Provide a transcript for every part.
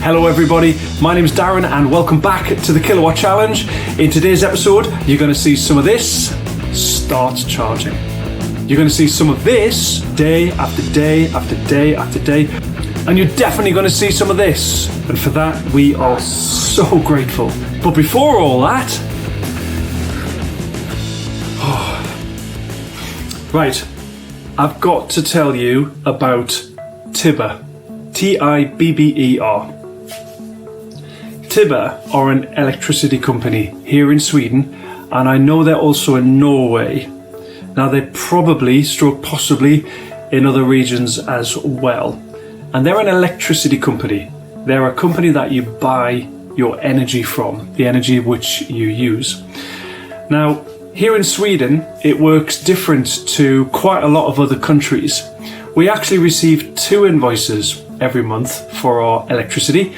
Hello everybody, my name is Darren and welcome back to the Kilowatt Challenge. In today's episode, you're going to see some of this, start charging. You're going to see some of this, day after day after day after day. And you're definitely going to see some of this. And for that, we are so grateful. But before all that, right, I've got to tell you about Tibber. Tibber. Tibber are an electricity company here in Sweden, and I know they're also in Norway. Now they're possibly in other regions as well. And they're an electricity company. They're a company that you buy your energy from, the energy which you use. Now, here in Sweden, it works different to quite a lot of other countries. We actually receive 2 invoices every month for our electricity.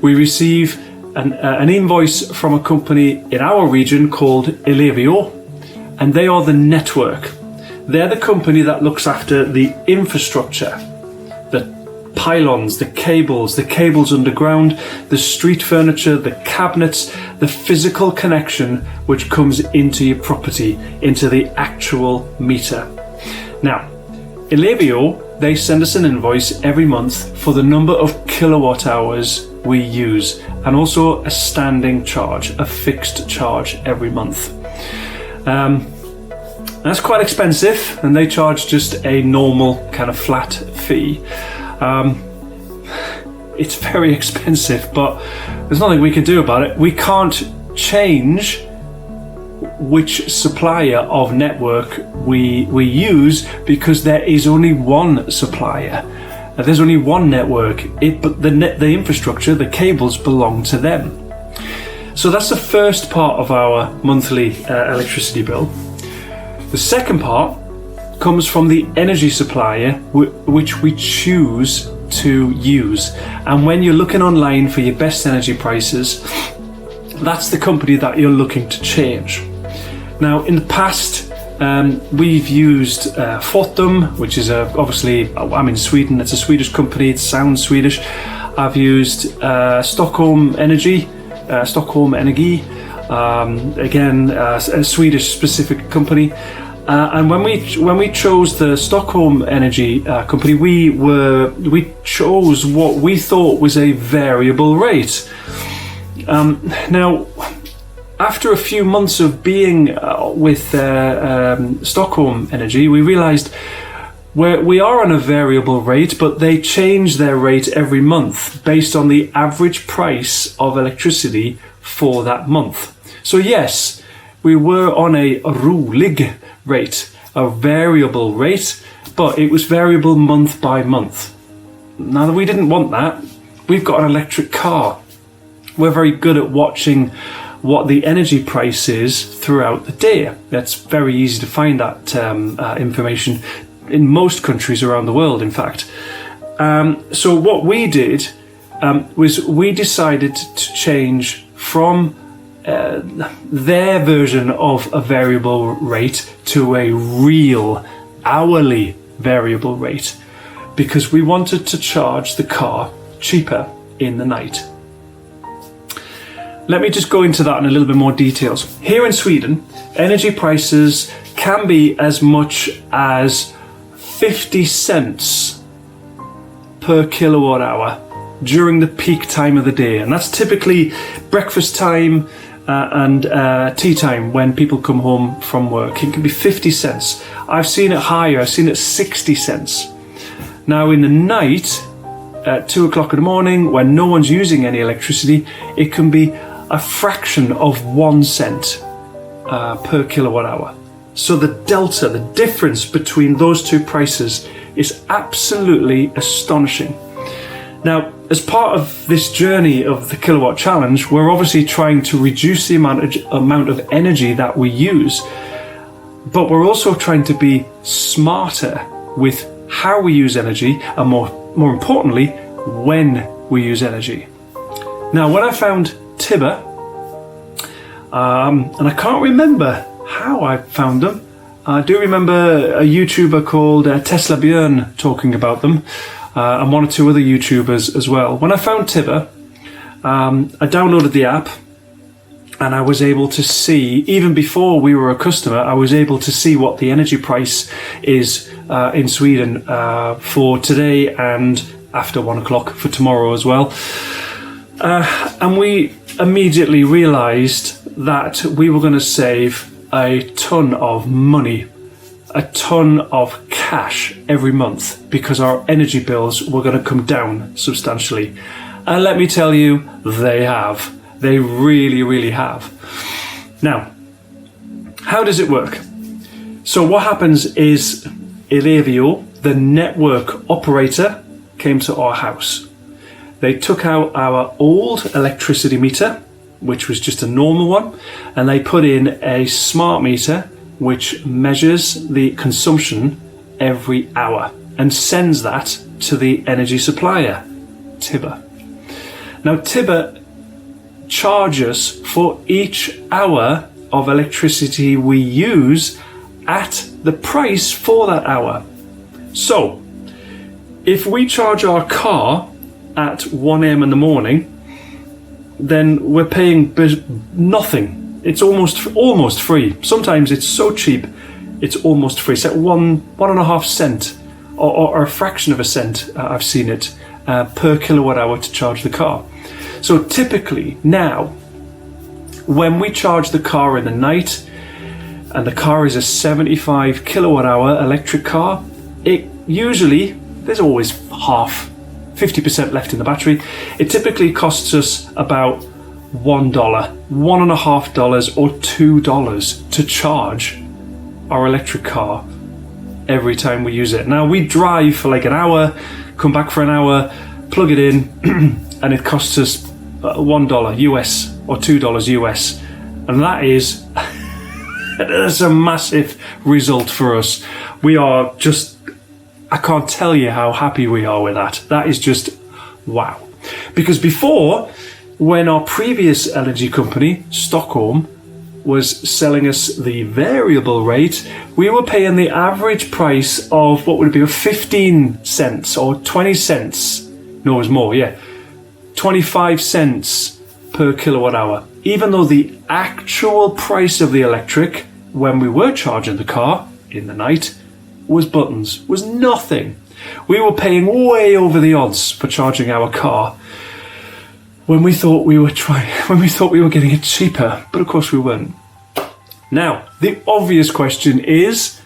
We receive an invoice from a company in our region called Ellevio, and they are the network. They're the company that looks after the infrastructure, the pylons, the cables underground, the street furniture, the cabinets, the physical connection which comes into your property, into the actual meter. Now, Ellevio, they send us an invoice every month for the number of kilowatt hours we use, and also a standing charge, a fixed charge every month. That's quite expensive, and they charge just a normal kind of flat fee. It's very expensive, but there's nothing we can do about it. We can't change which supplier of network we use, because there is only one supplier. There's only one network, but the infrastructure, the cables belong to them. So that's the first part of our monthly electricity bill. The second part comes from the energy supplier which we choose to use. And when you're looking online for your best energy prices, that's the company that you're looking to change. Now, in the past, we've used Fortum, which is obviously, I'm in Sweden, it's a Swedish company, it sounds Swedish. I've used Stockholm Energy, again, a Swedish specific company. And when we chose the Stockholm Energy company, we chose what we thought was a variable rate. Now, after a few months of being with Stockholm Energy, we realised we are on a variable rate, but they change their rate every month based on the average price of electricity for that month. So yes, we were on a rolig rate, a variable rate, but it was variable month by month. Now, we didn't want that. We've got an electric car. We're very good at watching what the energy price is throughout the day. That's very easy to find that information in most countries around the world, in fact. So what we did was we decided to change from their version of a variable rate to a real hourly variable rate, because we wanted to charge the car cheaper in the night. Let me just go into that in a little bit more details. Here in Sweden, energy prices can be as much as 50 cents per kilowatt hour during the peak time of the day. And that's typically breakfast time and tea time when people come home from work. It can be 50 cents. I've seen it higher, I've seen it 60 cents. Now in the night, at 2 o'clock in the morning, when no one's using any electricity, it can be a fraction of 1 cent per kilowatt hour. So the delta, the difference between those two prices is absolutely astonishing. Now, as part of this journey of the Kilowatt Challenge, we're obviously trying to reduce the amount of energy that we use, but we're also trying to be smarter with how we use energy, and more importantly, when we use energy. Now, when I found Tibber, and I can't remember how I found them. I do remember a YouTuber called Tesla Björn talking about them, and one or two other YouTubers as well. When I found Tibber, I downloaded the app, and I was able to see, even before we were a customer, I was able to see what the energy price is in Sweden for today and after 1 o'clock for tomorrow as well. And we immediately realized that we were going to save a ton of money, a ton of cash every month, because our energy bills were going to come down substantially. And let me tell you, they have. They really, really have. Now, how does it work? So what happens is Ellevio, the network operator, came to our house. They took out our old electricity meter, which was just a normal one, and they put in a smart meter which measures the consumption every hour and sends that to the energy supplier, Tibber. Now, Tibber charges for each hour of electricity we use at the price for that hour. So, if we charge our car at 1 a.m. in the morning, then we're paying nothing. It's almost free. Sometimes it's so cheap, it's almost free. It's at 1.5 cent or a fraction of a cent. I've seen it per kilowatt hour to charge the car. So typically now, when we charge the car in the night, and the car is a 75 kilowatt hour electric car, it usually, there's always 50% left in the battery. It typically costs us about $1, $1.50 or $2 to charge our electric car every time we use it. Now, we drive for like an hour, come back for an hour, plug it in, and it costs us $1 US or $2 US, and that is that's a massive result for us. We are just, I can't tell you how happy we are with that. That is just wow. Because before, when our previous energy company, Stockholm, was selling us the variable rate, we were paying the average price of what would it be, 15 cents or 20 cents. No, it was more, yeah. 25 cents per kilowatt hour. Even though the actual price of the electric, when we were charging the car in the night, was buttons, was nothing. We were paying way over the odds for charging our car when we thought we were getting it cheaper, but of course we weren't. Now, the obvious question is,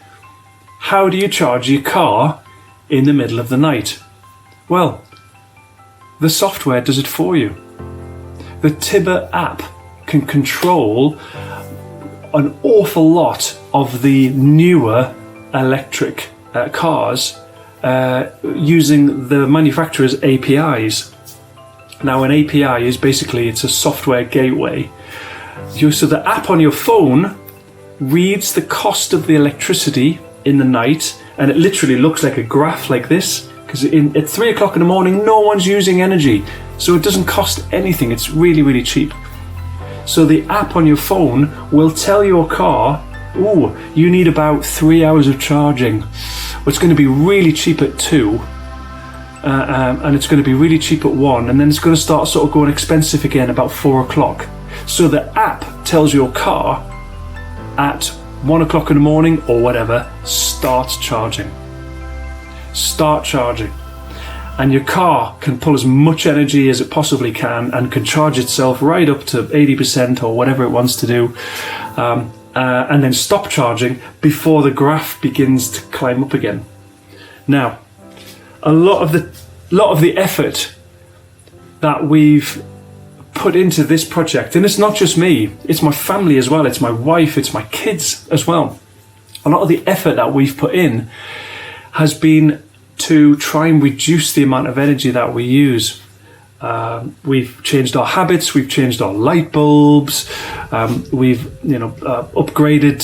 how do you charge your car in the middle of the night? Well, the software does it for you. The Tibber app can control an awful lot of the newer electric cars using the manufacturer's APIs. Now, an API is basically, it's a software gateway. So the app on your phone reads the cost of the electricity in the night, and it literally looks like a graph like this, because at 3 o'clock in the morning, no one's using energy. So it doesn't cost anything. It's really, really cheap. So the app on your phone will tell your car, oh, you need about 3 hours of charging. It's going to be really cheap at 2. And it's going to be really cheap at 1. And then it's going to start sort of going expensive again about 4 o'clock. So the app tells your car at 1 o'clock in the morning or whatever, start charging. Start charging. And your car can pull as much energy as it possibly can and can charge itself right up to 80% or whatever it wants to do, and then stop charging before the graph begins to climb up again. Now, a lot of the effort that we've put into this project, and it's not just me, it's my family as well, it's my wife, it's my kids as well. A lot of the effort that we've put in has been to try and reduce the amount of energy that we use. We've changed our habits, we've changed our light bulbs, we've upgraded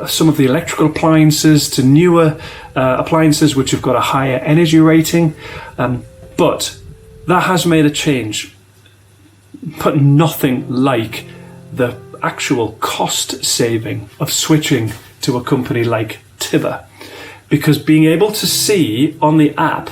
some of the electrical appliances to newer appliances which have got a higher energy rating, but that has made a change, but nothing like the actual cost saving of switching to a company like Tibber. Because being able to see on the app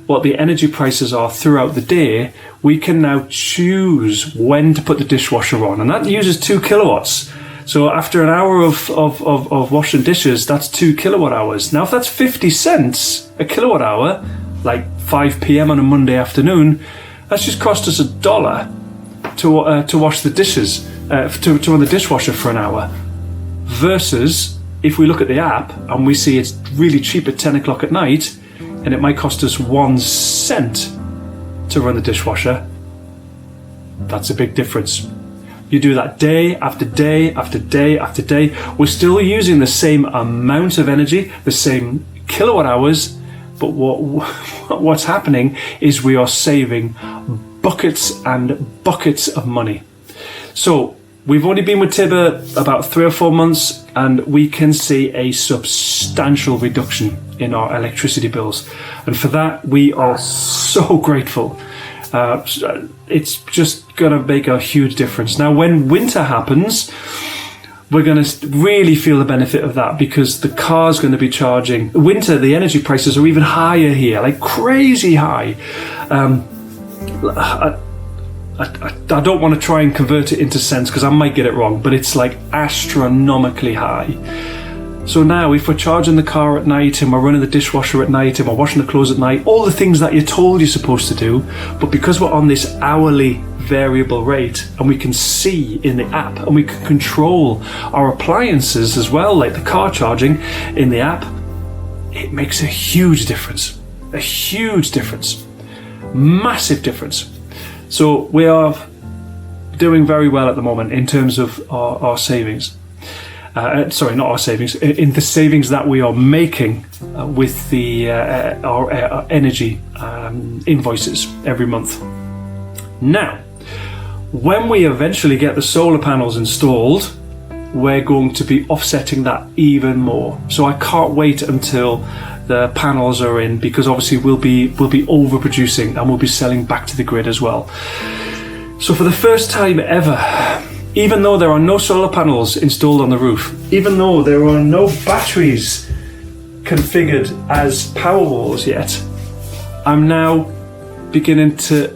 what the energy prices are throughout the day, we can now choose when to put the dishwasher on. And that uses 2 kilowatts. So after an hour of washing dishes, that's 2 kilowatt hours. Now, if that's 50 cents a kilowatt hour, like 5 p.m. on a Monday afternoon, that's just cost us $1 to wash the dishes, to run the dishwasher for an hour. Versus if we look at the app and we see it's really cheap at 10 o'clock at night, and it might cost us 1 cent to run the dishwasher, that's a big difference. You do that day after day after day after day. We're still using the same amount of energy, the same kilowatt hours, but what's happening is we are saving buckets and buckets of money. So we've only been with Tibber about 3 or 4 months, and we can see a substantial reduction in our electricity bills. And for that, we are so grateful. It's just going to make a huge difference. Now, when winter happens, we're going to really feel the benefit of that, because the car's going to be charging. Winter, the energy prices are even higher here, like crazy high. I don't want to try and convert it into cents because I might get it wrong, but it's like astronomically high. So now if we're charging the car at night and we're running the dishwasher at night and we're washing the clothes at night, all the things that you're told you're supposed to do, but because we're on this hourly variable rate and we can see in the app and we can control our appliances as well, like the car charging in the app, it makes a huge difference. A huge difference. Massive difference. So we are doing very well at the moment in terms of our savings. Sorry, not our savings, in the savings that we are making with our energy invoices every month. Now, when we eventually get the solar panels installed, we're going to be offsetting that even more. So I can't wait until the panels are in, because obviously we'll be overproducing and we'll be selling back to the grid as well. So for the first time ever, even though there are no solar panels installed on the roof, even though there are no batteries configured as Powerwalls yet, I'm now beginning to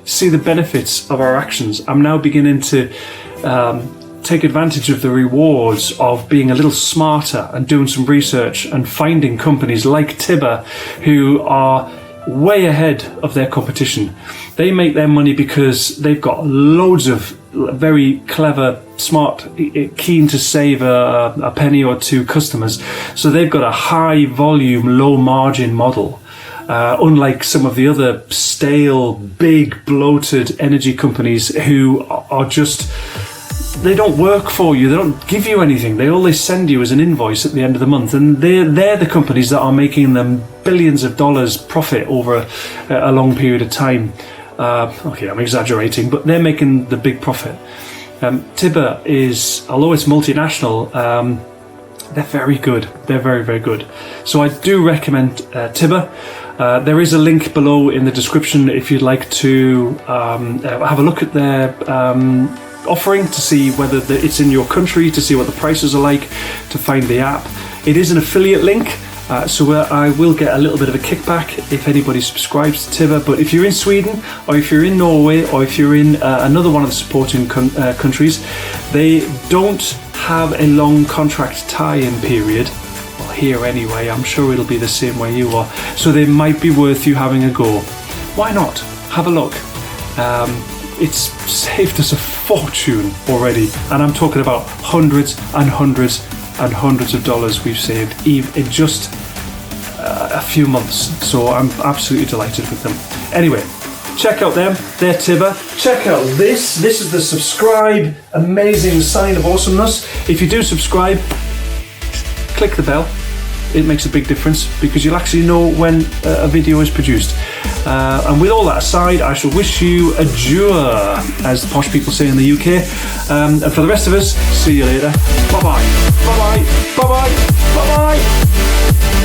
see the benefits of our actions. I'm now beginning to take advantage of the rewards of being a little smarter and doing some research and finding companies like Tibber who are way ahead of their competition. They make their money because they've got loads of very clever, smart, keen to save a penny or two customers. So they've got a high volume, low margin model. Unlike some of the other stale, big, bloated energy companies who are just, they don't work for you, they don't give you anything, they always send you as an invoice at the end of the month, and they're the companies that are making them billions of dollars profit over a long period of time. Okay, I'm exaggerating, but they're making the big profit. Tibber is, although it's multinational, they're very good. They're very, very good. So I do recommend Tibber. There is a link below in the description if you'd like to have a look at their offering to see whether it's in your country, to see what the prices are like, to find the app. It is an affiliate link, so I will get a little bit of a kickback if anybody subscribes to Tibber. But if you're in Sweden, or if you're in Norway, or if you're in another one of the supporting countries, they don't have a long contract tie-in period. Well, here anyway, I'm sure it'll be the same where you are. So they might be worth you having a go. Why not? Have a look. It's saved us a fortune already, and I'm talking about hundreds and hundreds and hundreds of dollars we've saved in just a few months. So I'm absolutely delighted with them. Anyway, check out them, they're Tibber. Check out this is the subscribe, amazing sign of awesomeness. If you do subscribe, click the bell. It makes a big difference because you'll actually know when a video is produced. And with all that aside, I shall wish you adieu, as the posh people say in the UK. And for the rest of us, see you later. Bye-bye. Bye-bye. Bye-bye. Bye-bye.